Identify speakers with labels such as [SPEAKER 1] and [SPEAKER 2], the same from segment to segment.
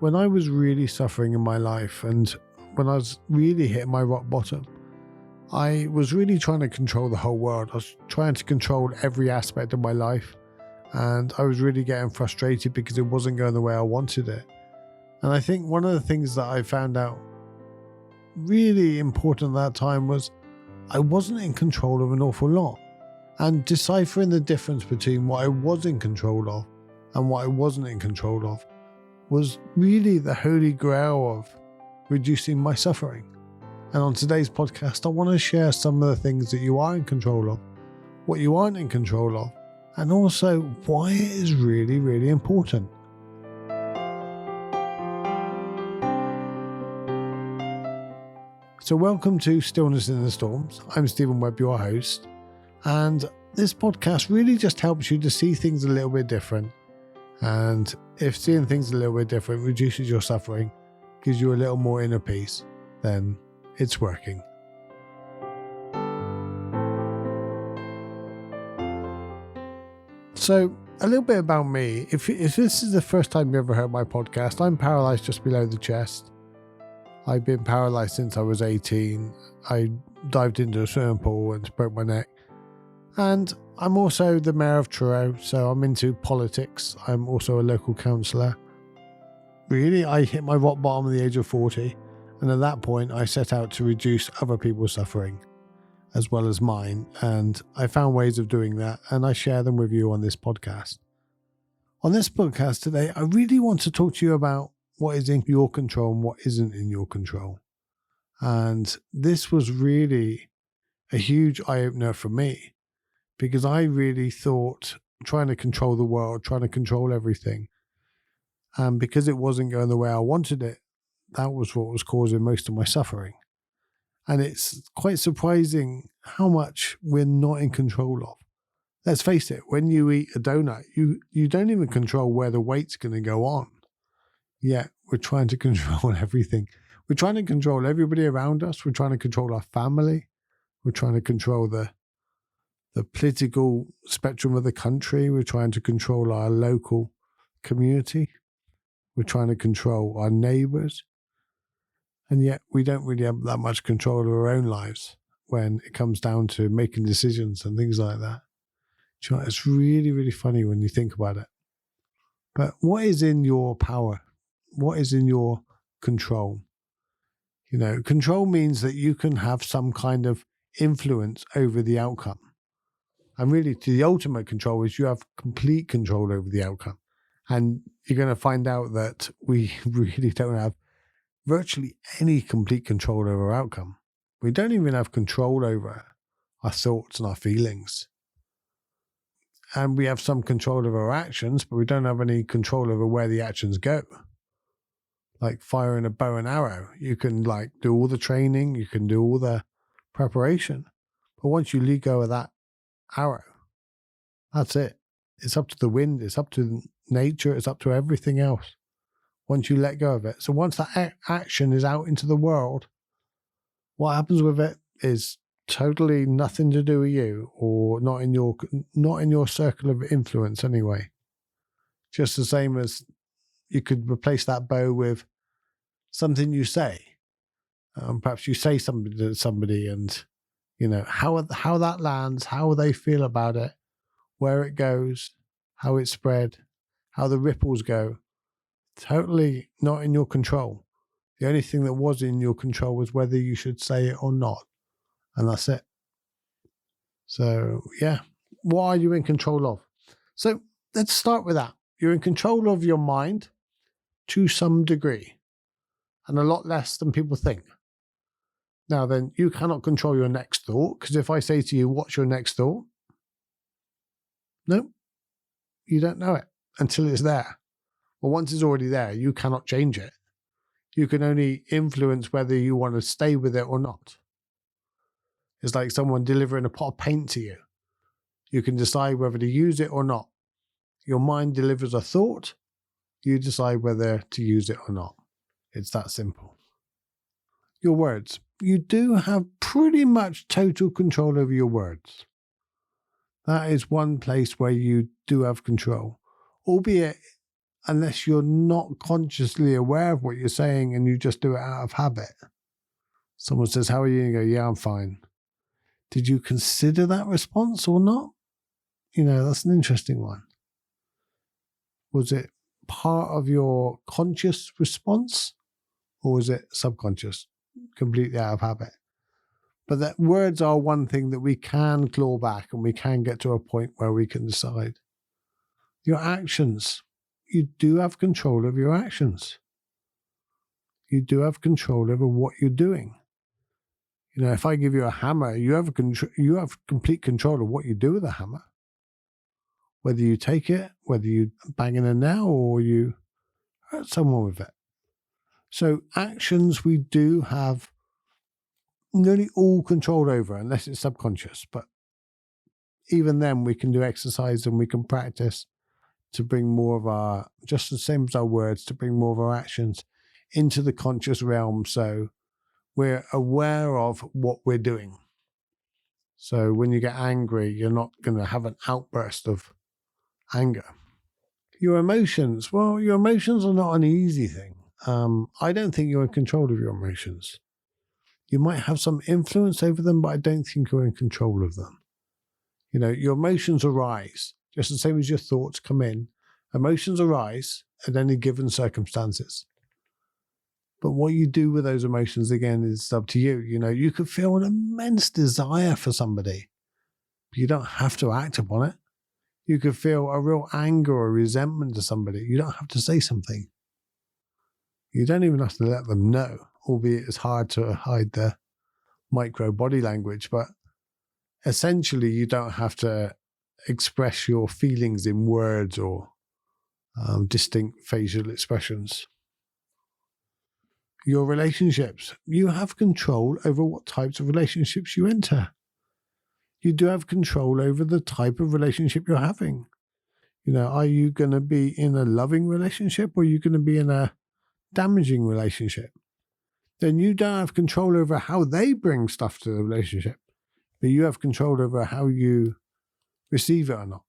[SPEAKER 1] when I was really suffering in my life and when I was really hitting my rock bottom, I was really trying to control the whole world. I was trying to control every aspect of my life, and I was really getting frustrated because it wasn't going the way I wanted it. And I think one of the things that I found out really important at that time was I wasn't in control of an awful lot. And deciphering the difference between what I was in control of and what I wasn't in control of was really the holy grail of reducing my suffering. And on today's podcast, I want to share some of the things that you are in control of, what you aren't in control of, and also why it is really, really important. So welcome to Stillness in the Storms. I'm Steven Webb, your host. And this podcast really just helps you to see things a little bit different. And if seeing things a little bit different reduces your suffering, gives you a little more inner peace, then it's working. So a little bit about me. If this is the first time you ever heard my podcast, I'm paralysed just below the chest. I've been paralysed since I was 18. I dived into a swimming pool and broke my neck. And I'm also the mayor of Truro, so I'm into politics. I'm also a local councillor. Really, I hit my rock bottom at the age of 40, and at that point I set out to reduce other people's suffering, as well as mine, and I found ways of doing that, and I share them with you on this podcast. On this podcast today, I really want to talk to you about what is in your control and what isn't in your control. And this was really a huge eye-opener for me, because I really thought trying to control the world, trying to control everything, and because it wasn't going the way I wanted it, that was what was causing most of my suffering. And it's quite surprising how much we're not in control of. Let's face it, when you eat a donut, you don't even control where the weight's going to go on. Yet we're trying to control everything. We're trying to control everybody around us. We're trying to control our family. We're trying to control the political spectrum of the country. We're trying to control our local community. We're trying to control our neighbours. And yet we don't really have that much control of our own lives when it comes down to making decisions and things like that. Do you know, it's really, really funny when you think about it. But what is in your power? What is in your control? You know, control means that you can have some kind of influence over the outcome. And really, the ultimate control is you have complete control over the outcome. And you're going to find out that we really don't have virtually any complete control over our outcome. We don't even have control over our thoughts and our feelings. And we have some control over our actions, but we don't have any control over where the actions go. Like firing a bow and arrow, you can do all the training, you can do all the preparation. But once you let go of that arrow, that's it. It's up to the wind, it's up to nature, it's up to everything else. Once you let go of it. So once that action is out into the world, what happens with it is totally nothing to do with you, or not in your circle of influence anyway. Just the same as you could replace that bow with something you say. Perhaps you say something to somebody, and you know how that lands, how they feel about it, where it goes, how it's spread, how the ripples go. Totally not in your control. The only thing that was in your control was whether you should say it or not. And that's it. So, yeah. What are you in control of? So, let's start with that. You're in control of your mind to some degree, and a lot less than people think. Now, then, you cannot control your next thought, because if I say to you, what's your next thought? No, you don't know it until it's there. Well, once it's already there, you cannot change it. You can only influence whether you want to stay with it or not. It's like someone delivering a pot of paint to you. You can decide whether to use it or not. Your mind delivers a thought. You decide whether to use it or not. It's that simple. Your words. You do have pretty much total control over your words. That is one place where you do have control. Albeit, unless you're not consciously aware of what you're saying and you just do it out of habit. Someone says, how are you? And you go, yeah, I'm fine. Did you consider that response or not? That's an interesting one. Was it part of your conscious response or was it subconscious, completely out of habit? But that words are one thing that we can claw back and we can get to a point where we can decide. Your actions, you do have control of your actions. You do have control over what you're doing. If I give you a hammer, you have complete control of what you do with the hammer. Whether you take it, whether you bang in a nail or you hurt someone with it. So actions we do have nearly all control over, unless it's subconscious. But even then, we can do exercise and we can practice to bring more of our, just the same as our words, to bring more of our actions into the conscious realm. So we're aware of what we're doing. So when you get angry, you're not going to have an outburst of anger. Your emotions, well, your emotions are not an easy thing. I don't think you're in control of your emotions. You might have some influence over them, but I don't think you're in control of them. Your emotions arise, just the same as your thoughts come in. Emotions arise at any given circumstances. But what you do with those emotions, again, is up to you. You could feel an immense desire for somebody, but you don't have to act upon it. You could feel a real anger or resentment to somebody. You don't have to say something. You don't even have to let them know, albeit it's hard to hide the micro body language. But essentially, you don't have to express your feelings in words or distinct facial expressions. Your relationships. You have control over what types of relationships you enter. You do have control over the type of relationship you're having. Are you going to be in a loving relationship or are you going to be in a damaging relationship? Then you don't have control over how they bring stuff to the relationship, but you have control over how you receive it or not.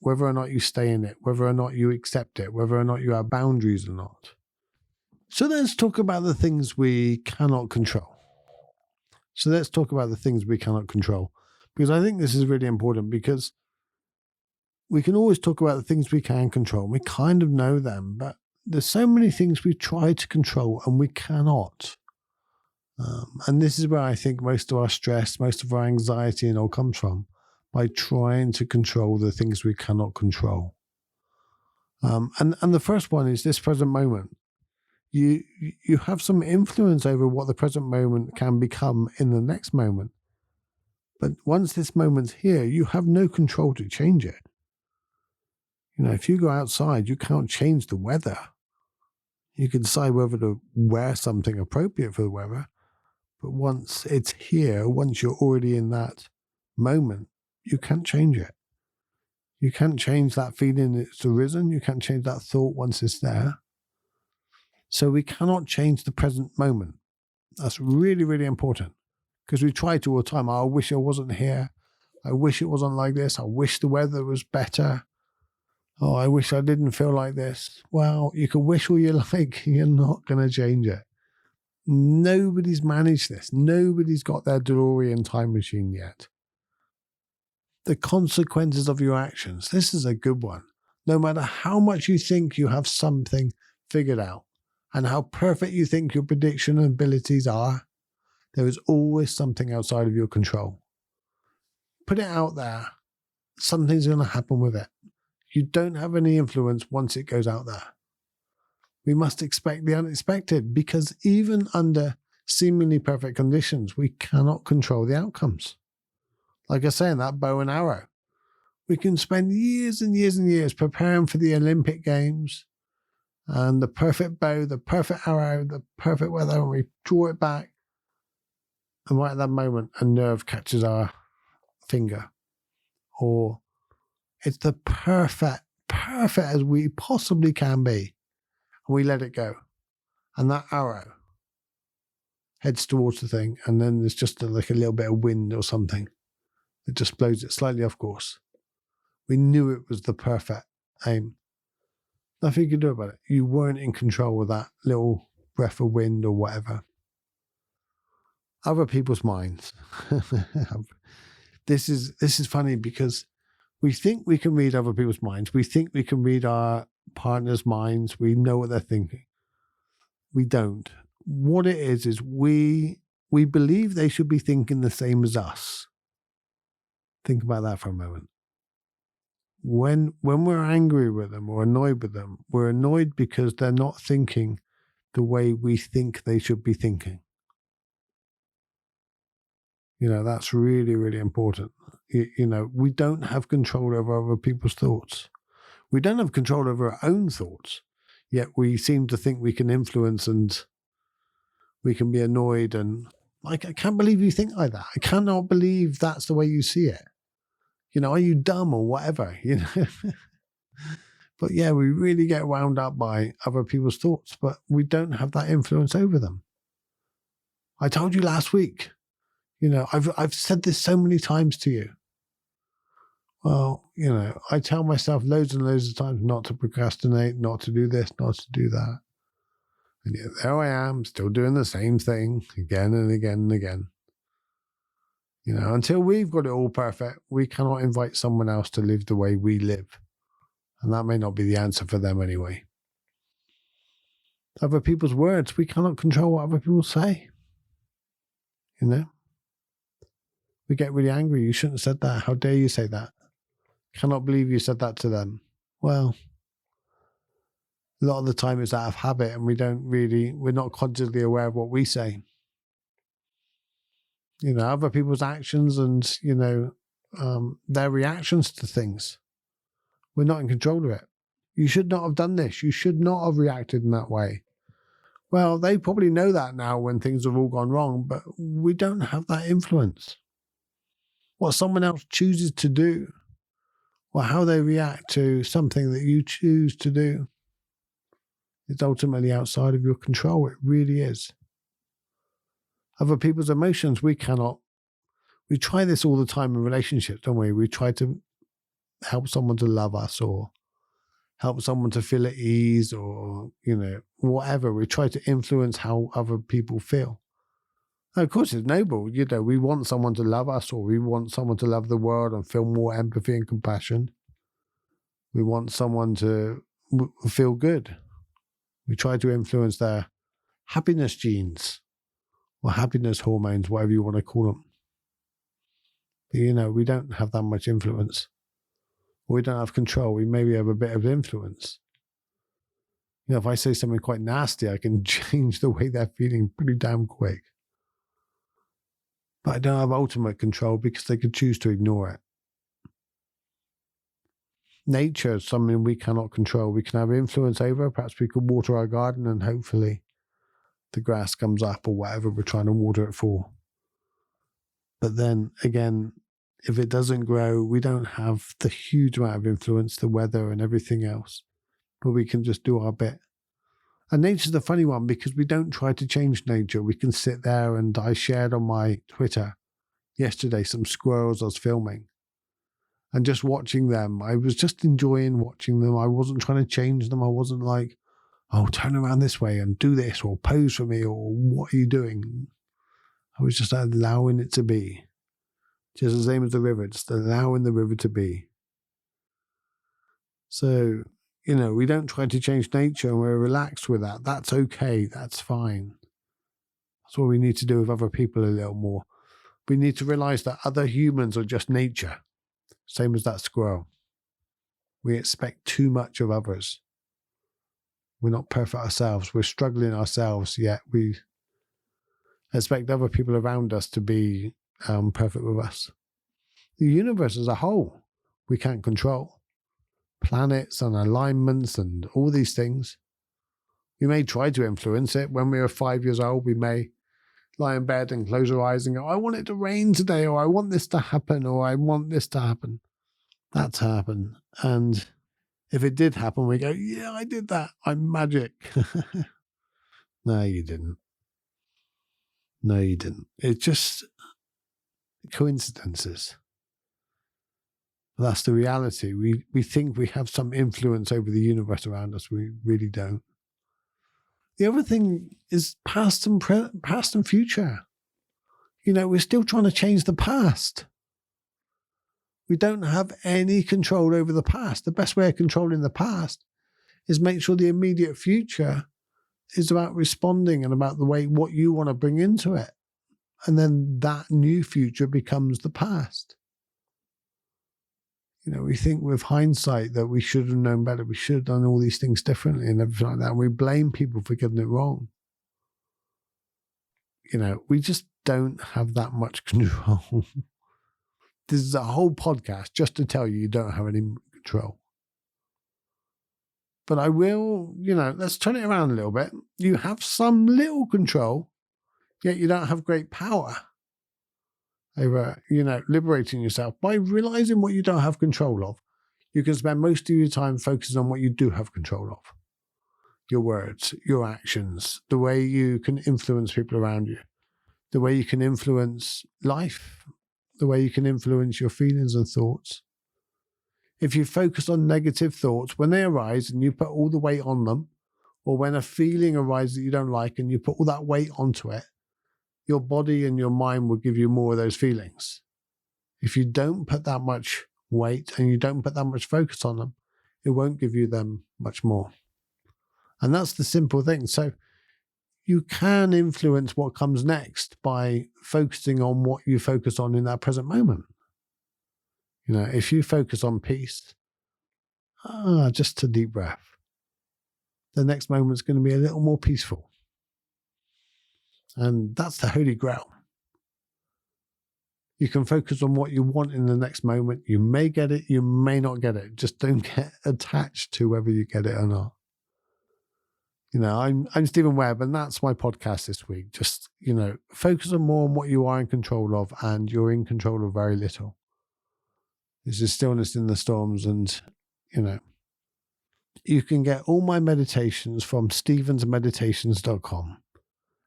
[SPEAKER 1] Whether or not you stay in it, whether or not you accept it, whether or not you have boundaries or not. So let's talk about the things we cannot control. Because I think this is really important, because we can always talk about the things we can control. We kind of know them, but there's so many things we try to control and we cannot. And this is where I think most of our stress, most of our anxiety and all comes from, by trying to control the things we cannot control. And the first one is this present moment. You have some influence over what the present moment can become in the next moment. But once this moment's here, you have no control to change it. If you go outside, you can't change the weather. You can decide whether to wear something appropriate for the weather. But once it's here, once you're already in that moment, you can't change it. You can't change that feeling that's arisen. You can't change that thought once it's there. So we cannot change the present moment. That's really, really important, because we try to all the time. I wish I wasn't here. I wish it wasn't like this. I wish the weather was better. Oh, I wish I didn't feel like this. Well, you can wish all you like. You're not going to change it. Nobody's managed this. Nobody's got their DeLorean time machine yet. The consequences of your actions. This is a good one. No matter how much you think you have something figured out and how perfect you think your prediction abilities are, there is always something outside of your control. Put it out there. Something's going to happen with it. You don't have any influence once it goes out there. We must expect the unexpected, because even under seemingly perfect conditions, we cannot control the outcomes. Like I say in that bow and arrow, we can spend years and years and years preparing for the Olympic Games and the perfect bow, the perfect arrow, the perfect weather, and we draw it back. And right at that moment, a nerve catches our finger. Or it's the perfect as we possibly can be. And we let it go. And that arrow heads towards the thing. And then there's just like a little bit of wind or something that just blows it slightly off course. We knew it was the perfect aim. Nothing you can do about it. You weren't in control of that little breath of wind or whatever. Other people's minds. This is funny because we think we can read other people's minds. We think we can read our partner's minds. We know what they're thinking. We don't. What it is we believe they should be thinking the same as us. Think about that for a moment. When we're angry with them or annoyed with them, we're annoyed because they're not thinking the way we think they should be thinking. That's really, really important. We don't have control over other people's thoughts. We don't have control over our own thoughts, yet we seem to think we can influence and we can be annoyed. And I can't believe you think like that. I cannot believe that's the way you see it. Are you dumb or whatever? But yeah, we really get wound up by other people's thoughts, but we don't have that influence over them. I told you last week, I've said this so many times to you. Well, I tell myself loads and loads of times not to procrastinate, not to do this, not to do that. And yet there I am, still doing the same thing again and again and again. Until we've got it all perfect, we cannot invite someone else to live the way we live. And that may not be the answer for them anyway. Other people's words, we cannot control what other people say. We get really angry. You shouldn't have said that. How dare you say that? Cannot believe you said that to them. Well, a lot of the time it's out of habit and we're not consciously aware of what we say. Other people's actions and, their reactions to things. We're not in control of it. You should not have done this. You should not have reacted in that way. Well, they probably know that now when things have all gone wrong, but we don't have that influence. What someone else chooses to do or how they react to something that you choose to do is ultimately outside of your control. It really is. Other people's emotions, we try this all the time in relationships, don't we? We try to help someone to love us or help someone to feel at ease or, whatever. We try to influence how other people feel. Now, of course, it's noble. We want someone to love us or we want someone to love the world and feel more empathy and compassion. We want someone to feel good. We try to influence their happiness genes or happiness hormones, whatever you want to call them. But, we don't have that much influence. We don't have control. We maybe have a bit of influence. If I say something quite nasty, I can change the way they're feeling pretty damn quick. But I don't have ultimate control because they could choose to ignore it. Nature is something we cannot control. We can have influence over. Perhaps we could water our garden and hopefully the grass comes up or whatever we're trying to water it for. But then again, if it doesn't grow, we don't have the huge amount of influence, the weather and everything else. But we can just do our bit. And nature's the funny one because we don't try to change nature. We can sit there, and I shared on my Twitter yesterday some squirrels I was filming. And just watching them, I was just enjoying watching them. I wasn't trying to change them. I wasn't like, oh, turn around this way and do this or pose for me or what are you doing? I was just allowing it to be. Just the same as the river, just allowing the river to be. So, we don't try to change nature and we're relaxed with that. That's okay. That's fine. That's what we need to do with other people a little more. We need to realize that other humans are just nature. Same as that squirrel. We expect too much of others. We're not perfect ourselves. We're struggling ourselves, yet we expect other people around us to be perfect with us. The universe as a whole, we can't control. Planets and alignments and all these things. We may try to influence it. When we were 5 years old, we may lie in bed and close our eyes and go, I want it to rain today, or I want this to happen, or I want this to happen. That's happened. And if it did happen, we go, yeah, I did that. I'm magic. No, you didn't. No, you didn't. It's just coincidences. That's the reality. We think we have some influence over the universe around us. We really don't. The other thing is past and future. We're still trying to change the past. We don't have any control over the past. The best way of controlling the past is make sure the immediate future is about responding and about what you want to bring into it. And then that new future becomes the past. We think with hindsight that we should have known better. We should have done all these things differently and everything like that. And we blame people for getting it wrong. We just don't have that much control. This is a whole podcast just to tell you don't have any control. But I will, let's turn it around a little bit. You have some little control, yet you don't have great power over, liberating yourself. By realizing what you don't have control of, you can spend most of your time focusing on what you do have control of. Your words, your actions, the way you can influence people around you, the way you can influence life, the way you can influence your feelings and thoughts. If you focus on negative thoughts, when they arise and you put all the weight on them, or when a feeling arises that you don't like and you put all that weight onto it, your body and your mind will give you more of those feelings. If you don't put that much weight and you don't put that much focus on them, it won't give you them much more. And that's the simple thing. So you can influence what comes next by focusing on what you focus on in that present moment. If you focus on peace, just a deep breath, the next moment's going to be a little more peaceful. And that's the Holy Grail. You can focus on what you want in the next moment. You may get it, you may not get it. Just don't get attached to whether you get it or not. I'm Steven Webb, and that's my podcast this week. Just, focus on more on what you are in control of, and you're in control of very little. This is Stillness in the Storms, and, you can get all my meditations from stevensmeditations.com,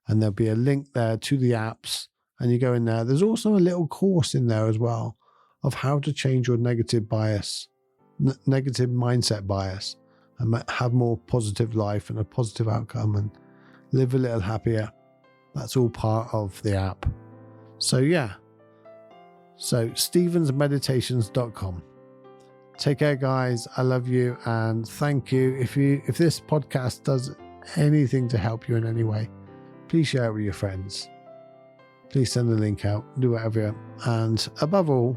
[SPEAKER 1] and there'll be a link there to the apps, and you go in there. There's also a little course in there as well of how to change your negative bias, negative mindset bias, and have more positive life and a positive outcome and live a little happier. That's all part of the app. So stevensmeditations.com. Take care, guys. I love you and thank you. If this podcast does anything to help you in any way, please share it with your friends. Please send the link out, do whatever. And above all,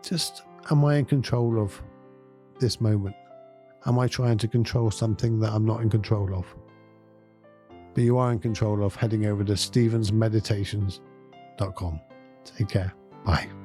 [SPEAKER 1] just, am I in control of this moment? Am I trying to control something that I'm not in control of? But you are in control of heading over to stevensmeditations.com. Take care. Bye.